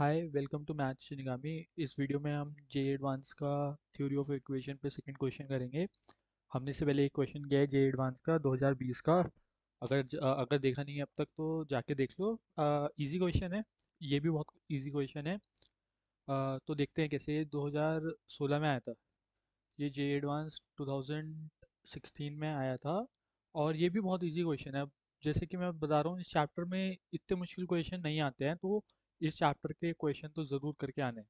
Hi welcome to maths Shinigami. इस video में हम जे एडवांस का थ्योरी ऑफ इक्वेशन पे सेकंड क्वेश्चन करेंगे। हमने इससे पहले एक क्वेश्चन किया है जे एडवांस का 2020 का। अगर देखा नहीं है अब तक तो जाके देख लो। इजी क्वेश्चन है, ये भी बहुत इजी क्वेश्चन है। तो देखते हैं कैसे। 2016 में आया था ये जे एडवांस, 2016 में आया था। और ये भी बहुत इजी क्वेश्चन है। अब जैसे कि मैं बता रहा हूँ, इस चैप्टर में इतने मुश्किल क्वेश्चन नहीं आते हैं, तो इस चैप्टर के क्वेश्चन तो ज़रूर करके आने हैं।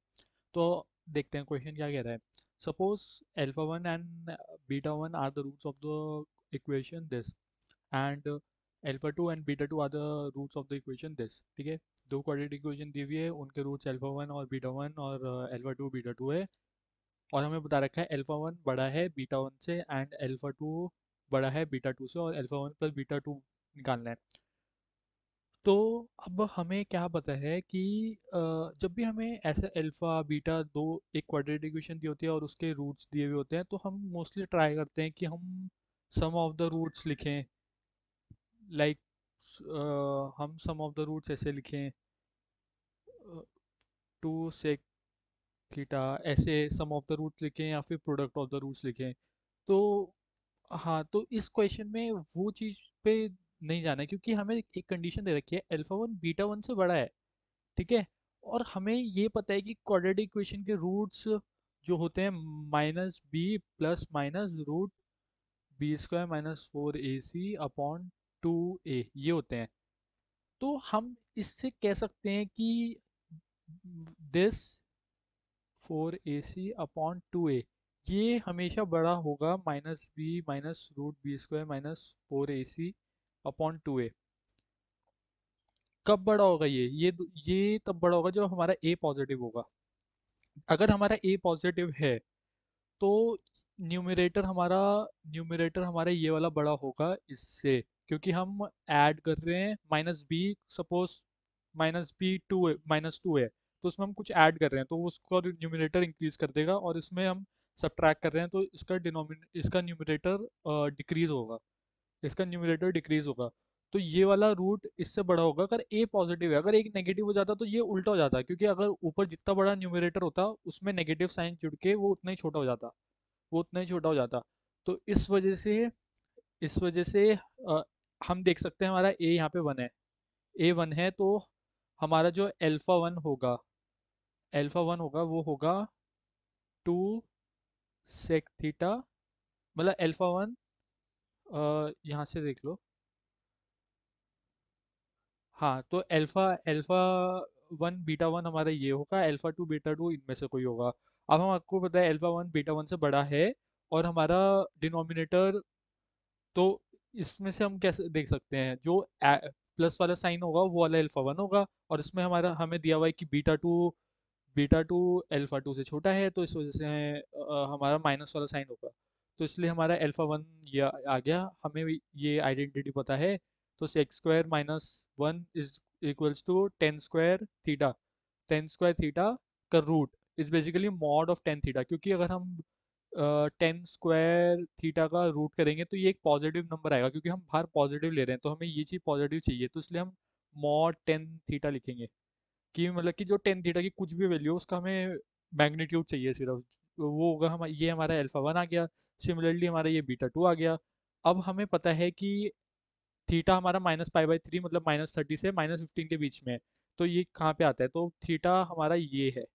तो देखते हैं क्वेश्चन क्या कह रहा है। Suppose alpha one and beta one are the roots of the equation this, and alpha two and beta two are the roots of the equation this. ठीक है, दो क्वाड्रेटिक इक्वेशन दी हुई है, उनके रूट्स अल्फा वन और beta one और alpha two beta two है। और हमें बता रखा है अल्फा वन बड़ा है बीटा वन से एंड अल्फा टू बड़ा है बीटा टू से, और alpha one plus beta two निकालना है। तो अब हमें क्या पता है कि जब भी हमें ऐसे अल्फा बीटा दो एक क्वाड्रेटिक इक्वेशन दी होती है और उसके रूट्स दिए हुए होते हैं, तो हम मोस्टली ट्राई करते हैं कि हम सम ऑफ द रूट्स लिखें। लाइक हम सम ऑफ द रूट्स ऐसे लिखें, टू सेक थीटा, ऐसे सम ऑफ द रूट्स लिखें या फिर प्रोडक्ट ऑफ द रूट्स लिखें। तो हाँ, तो इस क्वेश्चन में वो चीज़ पे नहीं जाना है, क्योंकि हमें एक कंडीशन दे रखी है अल्फा वन बीटा वन से बड़ा है। ठीक है, और हमें ये पता है कि क्वाड्रेटिक इक्वेशन के रूट्स जो होते हैं minus B plus minus root B square minus four A C upon two A, ये होते हैं। तो हम इससे कह सकते हैं कि this four A C upon two A, ये हमेशा बड़ा होगा minus B minus root B square minus four A C upon two A. कब बड़ा होगा ये तब बड़ा होगा जब हमारा ए पॉजिटिव होगा। अगर हमारा ए पॉजिटिव है तो न्यूमरेटर हमारा न्यूमरेटर हमारा ये वाला बड़ा होगा इससे, क्योंकि हम ऐड कर रहे हैं minus B. Suppose minus B two minus two है, तो उसमें हम कुछ ऐड कर रहे हैं तो उसका न्यूमरेटर इंक्रीज कर देगा, और इसमें हम सब्ट्रैक्ट कर रहे हैं तो इसका न्यूमरेटर डिक्रीज होगा, इसका न्यूमरेटर डिक्रीज होगा। तो ये वाला रूट इससे बड़ा होगा अगर ए पॉजिटिव है। अगर एक नेगेटिव हो जाता तो ये उल्टा हो जाता, क्योंकि अगर ऊपर जितना बड़ा न्यूमरेटर होता उसमें नेगेटिव साइन जुड़ के वो उतना ही छोटा हो जाता, वो उतना ही छोटा हो जाता। तो इस वजह से हम देख सकते हैं हमारा ए यहाँ पे वन है। ए वन है तो हमारा जो अल्फा वन होगा वो होगा टू सेक थीटा। मतलब अल्फा वन, यहाँ से देख लो। हाँ, तो alpha alpha one beta one हमारा ये होगा, अल्फा टू बीटा टू इनमें से कोई होगा। अब हम आपको पता है अल्फा वन बीटा वन से बड़ा है, और हमारा डिनोमिनेटर, तो इसमें से हम कैसे देख सकते हैं, जो प्लस वाला साइन होगा वो वाला अल्फा वन होगा, और इसमें हमारा हमें दिया हुआ है कि बीटा टू अल्फा टू से छोटा है, तो इस वजह से हमारा माइनस वाला साइन होगा। तो इसलिए हमारा अल्फा वन ये आ गया, हमें ये आइडेंटिटी पता है। तो sec square minus one is equals to tan square theta. Tan square theta का root is basically mod of tan theta, क्योंकि अगर हम टेन स्क्वायर थीटा का रूट करेंगे तो ये एक पॉजिटिव नंबर आएगा, क्योंकि हम बाहर पॉजिटिव ले रहे हैं तो हमें ये चीज़ पॉजिटिव चाहिए, तो इसलिए हम मॉड टेन थीटा लिखेंगे। कि मतलब कि जो टेन थीटा की कुछ भी वैल्यू हो उसका हमें मैग्नीट्यूड चाहिए सिर्फ, तो वो होगा हम, ये हमारा अल्फा वन आ गया। सिमिलरली हमारा ये बीटा टू आ गया। अब हमें पता है कि थीटा हमारा माइनस पाई बाई थ्री, मतलब माइनस थर्टी से माइनस फिफ्टीन के बीच में है। तो ये कहाँ पे आता है, तो थीटा हमारा ये है,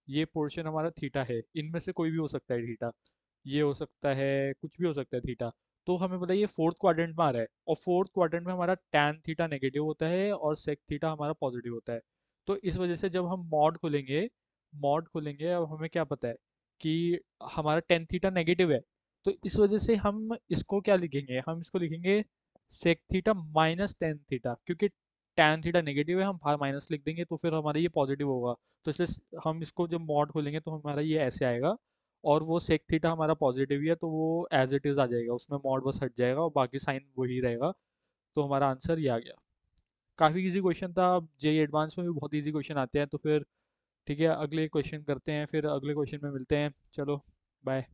ये पोर्शन हमारा थीटा है। इनमें से कोई भी हो सकता है थीटा, ये हो सकता है, कुछ भी हो सकता है थीटा। तो हमें पता है ये फोर्थ क्वाड्रेंट में आ रहा है, और फोर्थ क्वाड्रेंट में हमारा टैन थीटा नेगेटिव होता है और सेक थीटा हमारा पॉजिटिव होता है। तो इस वजह से जब हम मॉड खोलेंगे, अब हमें क्या पता है कि हमारा टेन थीटा नेगेटिव है। तो इस वजह से हम इसको क्या लिखेंगे, हम इसको लिखेंगे sec theta minus tan theta, क्योंकि टैन थीटा नेगेटिव है, हम बाहर माइनस लिख देंगे तो फिर हमारा ये पॉजिटिव होगा। तो इसलिए हम इसको जब मॉड खोलेंगे तो हमारा ये ऐसे आएगा, और वो सेक थीटा हमारा पॉजिटिव ही है तो वो एज इट इज़ आ जाएगा, उसमें मॉड बस हट जाएगा और बाकी साइन वही रहेगा। तो हमारा आंसर ये आ गया। काफ़ी इजी क्वेश्चन था। जेई एडवांस में भी बहुत इजी क्वेश्चन आते हैं, तो फिर ठीक है, अगले क्वेश्चन करते हैं, फिर अगले क्वेश्चन में मिलते हैं। चलो, बाय।